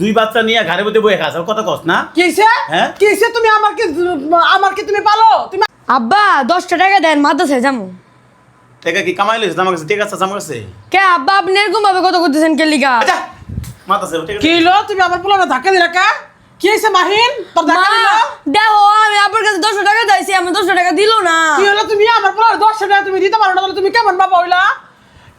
দুই বাচ্চা নিয়ে ঘরে বসে বয়ে খাস কথা কস না কিসে হ্যাঁ কিসে তুমি আমার কি তুমি পালো তুমি আব্বা 10টা টাকা দেন মাদ্রাসায় যাবো। টাকা কি কামাই লইছিস আমার কাছে ঠিক আছে আমার কাছে কে আব্বা আপনি এরকম ভাবে কত করতেছেন কে লিগা? আচ্ছা মাথা আছে ঠিক আছে কি হলো তুমি আমার পোলাটা ধাক্কা দিলা কা কি হইছে মাহিন তোর ধাক্কা মা দিলো দেখো আমি আপনার কাছে 10 টাকা চাইছি আমি 10 টাকা দিলো না। কি হলো তুমি আমার পোলার 10 টাকা তুমি দিতে পারো না তাহলে তুমি কেমন বাবা হইলা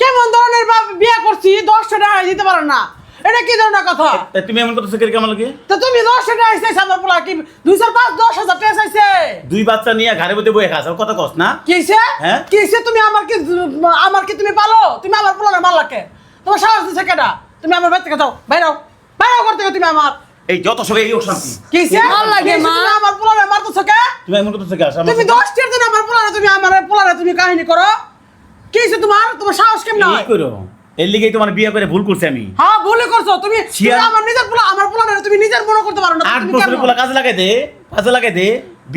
কেমন ধরনের বিয়ে করছি 10 টাকা দিতে পারো না এটা কি ধরনের কথা তুমি এমন কথা শিখে কেমন লাগে তো তুমি 10 টাকা চাইছ আমার পোলা কি 2-5-10,000 টাকা চাইছে দুই বাচ্চা নিয়ে ঘরে বসে বয়ে খাস কথা কস না কিসে হ্যাঁ? কিসে তুমি আমার কি তুমি পালো তুমি আমার পোলারে মারলাকে তোমার সাহস দিছে কেডা তুমি আমার বাড়ি থেকে যাও বাইরাও বাইরাও করতে তুমি আমার এই যত সব এই অশান্তি কিসে ভাল লাগে, কিসে মা? তুমি আমার পোলারে মারতেছো কে তুমি এমন কথা শিখে আস তুমি 10 টাকা দিন আমার পোলারে তুমি কাহিনী করো কিসে তোমার সাহস কেমন হয় এই করো এর লিগেই তোমার বিয়ে করে ভুল করছি আমি হ্যাঁ ভুলে করছো তুমি আমার নিজের পোলা আমার পোলারে তুমি নিজের মনে করতে পারো না 8 তুমি বছরের কেমন? পোলা কাজে লাগাই দে কাজে লাগাই দে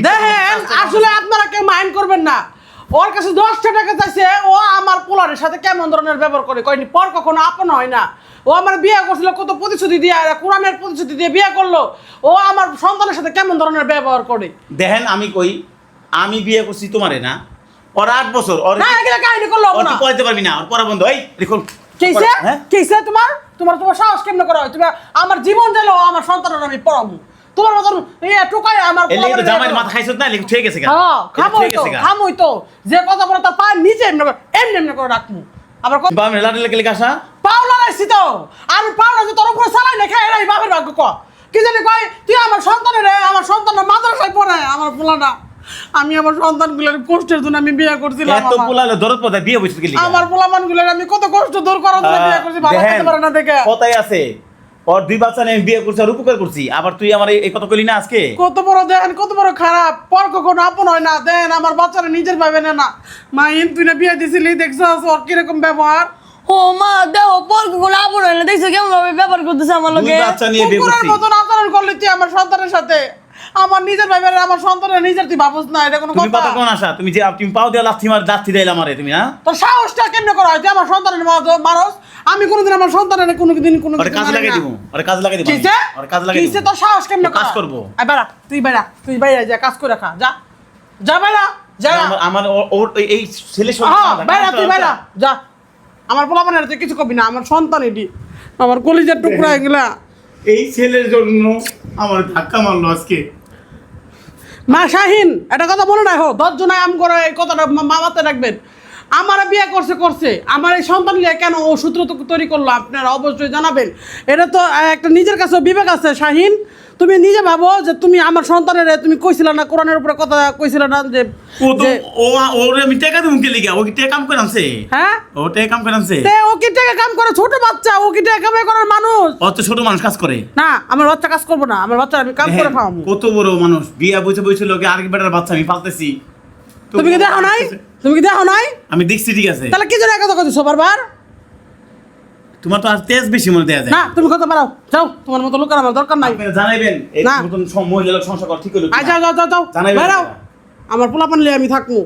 দেখেন আসলে আপনারা কেউ মাইন্ড করবেন না ওর কাছে 10 টাকা চাইছে ও আমার পোলারের সাথে কেমন ধরনের ব্যবহার করে কয়নি পর কখনো আপন হয় না ও আমার বিয়ে করছিল কত প্রতিশ্রুতি দিয়ে কোরআনের প্রতিশ্রুতি দিয়ে বিয়ে করলো ও আমার সন্তানের সাথে কেমন ধরনের ব্যবহার করে দেখেন আমি কই আমি বিয়ে করছি তোমারে না ওর 8 বছর ওর না এগুলা কাহিনী করলো ওর না তুই পড়াইতে পারবি না ওর পড়া বন্ধ এই দেখুন কিসে হ্যাঁ কিসে তোমার সাহস কেমনে করা হয় তুমি আমার জীবন দিলো আমার সন্তানের আমি পড়াবো তোমার মতন টোকাই আমার এর লিগে তো জামাইয়ের মাথা খাইছত না লিখে ঠিক আছে গা হ্যাঁ ঠিক আছে গা খামোই তো যে কথা বলে তার পায়ের নিচে এমনি করে রাখবো আবার বাম লাড়ি লেগে আসা পাওলা রাখছি তো আমি পাওলা যে তোর উপরে চালাই না খাই এরাই বাপের ভাগ্য ক কি জানি কয় তুই আমার সন্তানের মাদ্রাসায় পড়ে আমার পোলাটা আমি আমার সন্তানগুলোর কষ্টের জন্য আমি বিয়ে করছিলাম এত পোলালে দরদ পদা বিয়ে বসে গেলি আমার পোলামানগুলোর আমি কত কষ্ট দূর করার জন্য বিয়ে করছি ভালো খেতে পারে না দেখে কথাই আছে ওর দুই বাচ্চা নিয়ে আমি বিয়ে করছি আর উপকার করছি আবার তুই আমার এই কথা কইলি না আজকে কত বড় দেখেন কত বড় খারাপ পর কখনো আপন হয় না দেন আমার বাচ্চারা নিজের ভাবে না মা তুই না বিয়ে দিছিলি দেখছো ওর কিরকম ব্যবহার ও মা দেখো পর কোন আপন হয় না দেখছো কেমন ভাবে ব্যবহার করতেছে আমার দুই লগে। বাচ্চা নিয়ে বিয়ে কুকুরের করছি মতন আচরণ করলি তুই আমার সন্তানের সাথে আমার নিজের ভাবে আমার সন্তানের নিজের তুই ভাবছ না এটা কোনো তুমি কথা কথা কোন আসা তুমি যে তুমি পাও দিয়ে লাথি দিলে আমারে তুমি না তোর সাহসটা কেমনে করা হয় যে আমার সন্তানের মানুষ আমি কোনোদিন আমার সন্তানের কোনোদিন ওরে কাজ লাগাই দিব ওরে কাজ লাগাই দিব কিসে ওরে কাজ লাগাই দিব কিসে তোর সাহস কেমনে কাজ করব আই বেড়া তুই বাইরা যা কাজ করে খা যা যা বাইরা যা আমার ওর এই ছেলে হ্যাঁ বাইরা তুই বাইরা যা আমার পোলাপানের তুই কিছু কবি না আমার সন্তান এটি আমার কলিজার টুকরা এগুলা এই ছেলের জন্য আমার ধাক্কা মারলো আজকে মা শাহিন এটা কথা বলে রাখো 10 জনে আম করে এই কথাটা মামাতে রাখবেন আমার বিয়ে করছে আমার এই সন্তান নিয়ে কেন ও সূত্র তৈরি করলো আপনারা অবশ্যই জানাবেন এটা তো একটা নিজের কাছে বিবেক আছে শাহিন তুমি নিজে ভাবো যে তুমি আমার সন্তানের তুমি কইছিল না কোরআনের উপরে কথা কইছিল না যে ও তো ওরে আমি টাকা দেবো কে লিগা ও কি টাকা কাম করে আনছে হ্যাঁ ও টাকা কাম করে আনছে তে ও কি টাকা কাম করে ছোট বাচ্চা ও কি টাকা কামাই করার মানুষ ও তো ছোট মানুষ কাজ করে না আমার বাচ্চা কাজ করবো না আমার বাচ্চা আমি কাজ করে দেখেন, খাওয়াবো কত বড় মানুষ বিয়া বসে লোকে আরেক বেটার বাচ্চা আমি পালতেছি তুমি কি দেখো নাই আমি দেখছি ঠিক আছে তাহলে কি জন্য কথা কইছো বারবার তোমার তো আর তেজ বেশি মনে দেয়া যায় না তুমি কথা বাড়াও যাও তোমার মতো লোক আমার দরকার নাই আপনারা জানাইবেন এই না। মতন মহিলা লোক সংসার করা ঠিক হলো যাও জানাইবেন বেরাও আপনারা। আমার পোলাপান লিয়ে আমি থাকবো